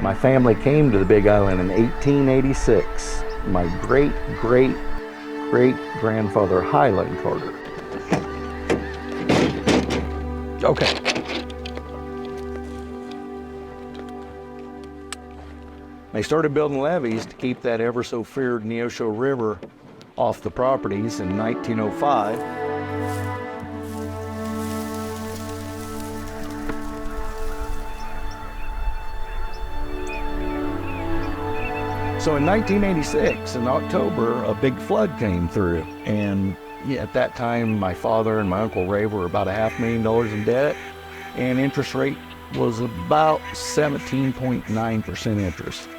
My family came to the Big Island in 1886. My great-great-great-grandfather, Highland Carter. Okay. They started building levees to keep that ever so feared Neosho River off the properties in 1905. So in 1986, in October, a big flood came through. And at that time, my father and my Uncle Ray were about $500,000 in debt, and interest rate was about 17.9% interest.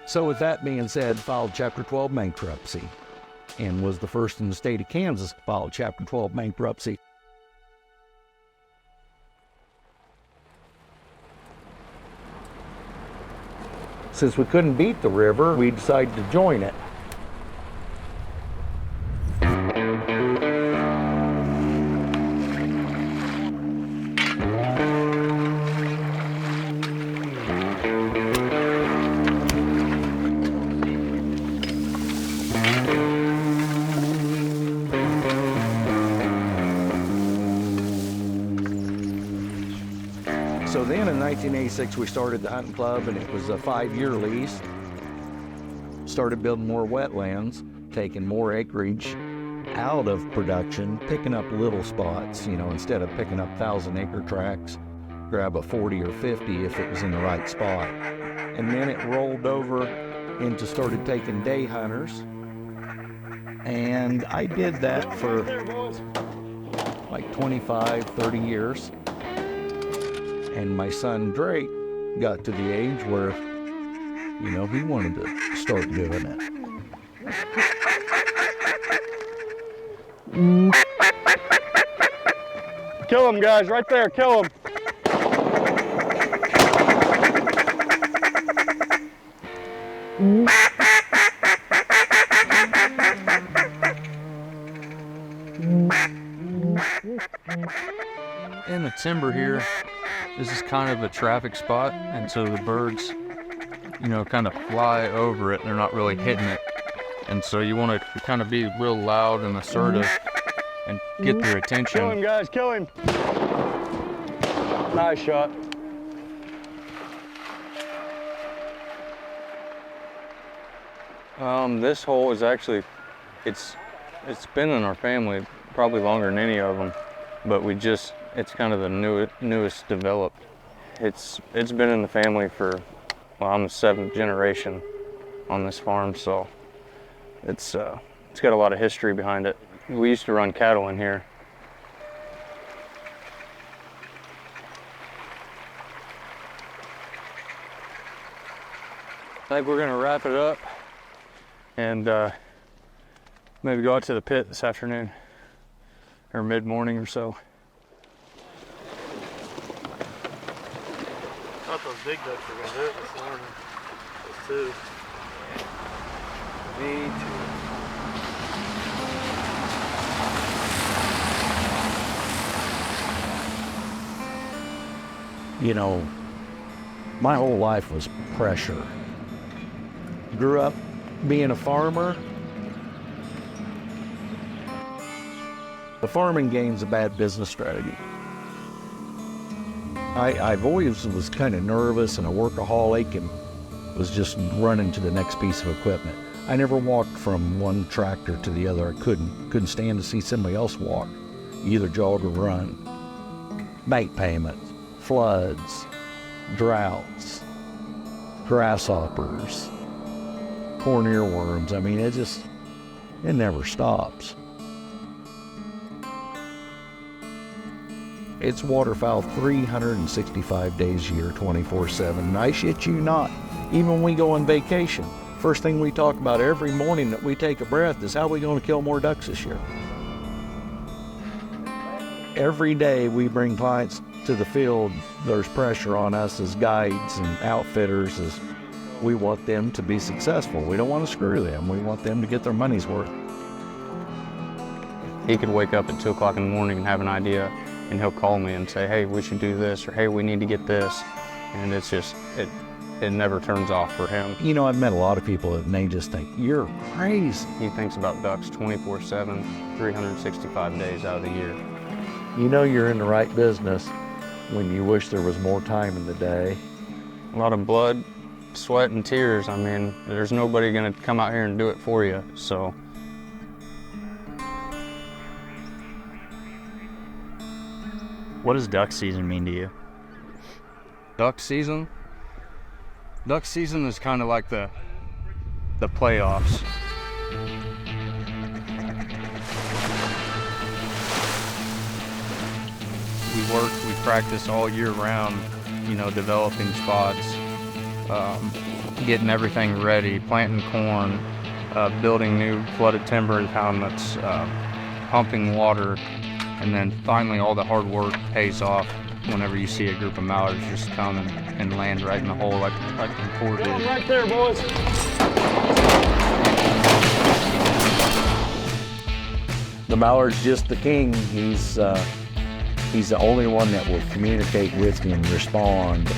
So with that being said, filed Chapter 12 bankruptcy, and was the first in the state of Kansas to file Chapter 12 bankruptcy. Since we couldn't beat the river, we decided to join it. So then in 1986, we started the hunting club, and it was a 5-year lease. Started building more wetlands, taking more acreage out of production, picking up little spots, instead of picking up 1,000-acre tracts, grab a 40 or 50 if it was in the right spot. And then it rolled over into started taking day hunters. And I did that for like 25, 30 years. And my son Drake got to the age where, he wanted to start doing it. Kill him, guys, right there, kill him. In the timber here, this is kind of a traffic spot, and so the birds, kind of fly over it. They're not really hitting it. And so you want to kind of be real loud and assertive and get their attention. Kill him, guys, kill him. Nice shot. This hole is actually, it's been in our family probably longer than any of them, but it's kind of the newest developed. It's been in the family for, I'm the 7th generation on this farm, so it's got a lot of history behind it. We used to run cattle in here. I think we're gonna wrap it up and maybe go out to the pit this afternoon or mid-morning or so. I thought those big ducks were gonna do it this morning. Those two. Me too. My whole life was pressure. Grew up being a farmer. The farming game's a bad business strategy. I've always was kind of nervous and a workaholic and was just running to the next piece of equipment. I never walked from one tractor to the other. I couldn't stand to see somebody else walk, either jog or run. Bank payments, floods, droughts, grasshoppers, corn earworms. I mean, it never stops. It's waterfowl 365 days a year, 24/7. I shit you not. Even when we go on vacation, first thing we talk about every morning that we take a breath is how we going to kill more ducks this year. Every day we bring clients to the field, there's pressure on us as guides and outfitters as we want them to be successful. We don't want to screw them. We want them to get their money's worth. He could wake up at 2 o'clock in the morning and have an idea and he'll call me and say, hey, we should do this, or hey, we need to get this. And it's just, it never turns off for him. You know, I've met a lot of people and they just think, you're crazy. He thinks about ducks 24/7, 365 days out of the year. You know you're in the right business when you wish there was more time in the day. A lot of blood, sweat, and tears. I mean, there's nobody gonna come out here and do it for you, so. What does duck season mean to you? Duck season? Duck season is kind of like the playoffs. We practice all year round, you know, developing spots, getting everything ready, planting corn, building new flooded timber impoundments, pumping water, and then finally all the hard work pays off whenever you see a group of mallards just come and land right in the hole like the poor did. Right there, boys. The mallard's just the king. He's the only one that will communicate with you and respond.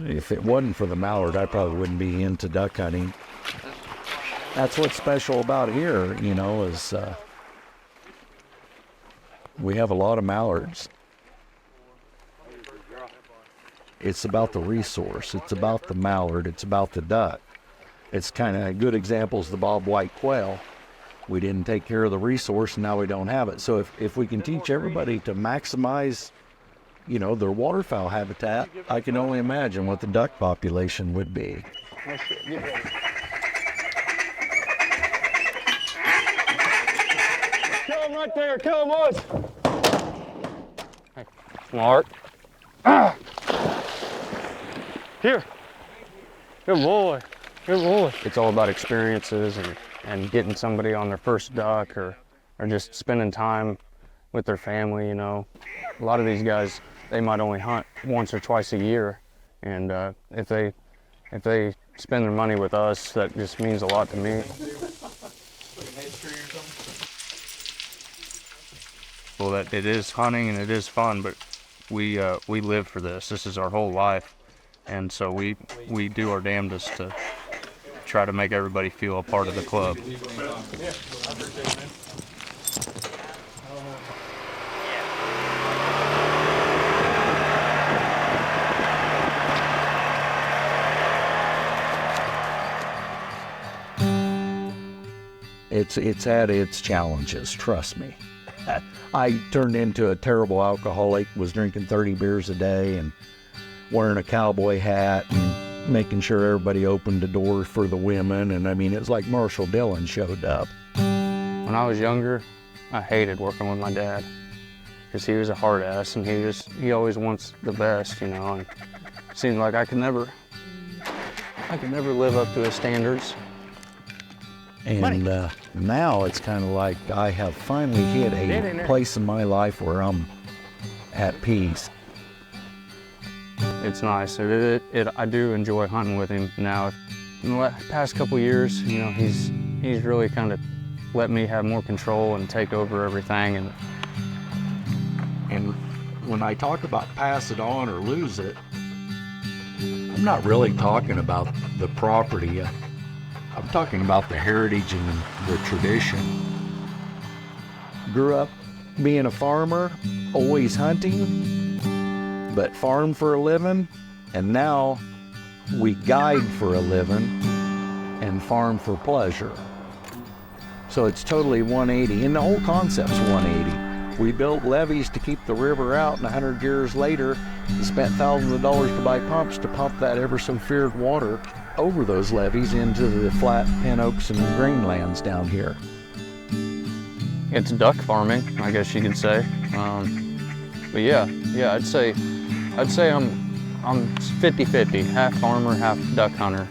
If it wasn't for the mallard, I probably wouldn't be into duck hunting. That's what's special about here, you know, is we have a lot of mallards. It's about the resource. It's about the mallard. It's about the duck. It's kind of good examples, the bobwhite quail. We didn't take care of the resource and now we don't have it. So if we can teach everybody to maximize, you know, their waterfowl habitat, I can only imagine what the duck population would be. Kill him right there. Kill him, boys. Hey, Mark. Here. Good boy. Good boy. It's all about experiences and getting somebody on their first duck or just spending time with their family, you know. A lot of these guys, they might only hunt once or twice a year, and if they spend their money with us, that just means a lot to me. Well, that it is hunting and it is fun, but we live for this. This is our whole life, and so we do our damnedest to try to make everybody feel a part of the club. It's had its challenges, trust me. I turned into a terrible alcoholic, was drinking 30 beers a day and wearing a cowboy hat and making sure everybody opened the door for the women. And I mean, it's like Marshall Dillon showed up. When I was younger, I hated working with my dad because he was a hard ass and he always wants the best, you know, and it seemed like I could never live up to his standards. And now it's kind of like I have finally hit a place in my life where I'm at peace. It's nice. I do enjoy hunting with him now. In the past couple years, you know, he's really kind of let me have more control and take over everything. And when I talk about pass it on or lose it, I'm not really talking about the property. I'm talking about the heritage and the tradition. Grew up being a farmer, always hunting, but farmed for a living, and now we guide for a living and farm for pleasure. So it's totally 180, and the whole concept's 180. We built levees to keep the river out, and 100 years later, we spent thousands of dollars to buy pumps to pump that ever so feared water over those levees into the flat pin oaks and greenlands down here. It's duck farming, I guess you could say. But yeah, I'd say I'm 50-50, half farmer, half duck hunter.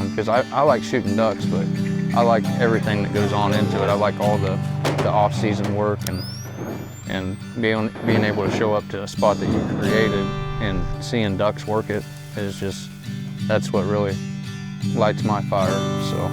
Because I like shooting ducks, but I like everything that goes on into it. I like all the off-season work and being able to show up to a spot that you created and seeing ducks work it is just, that's what really lights my fire. So.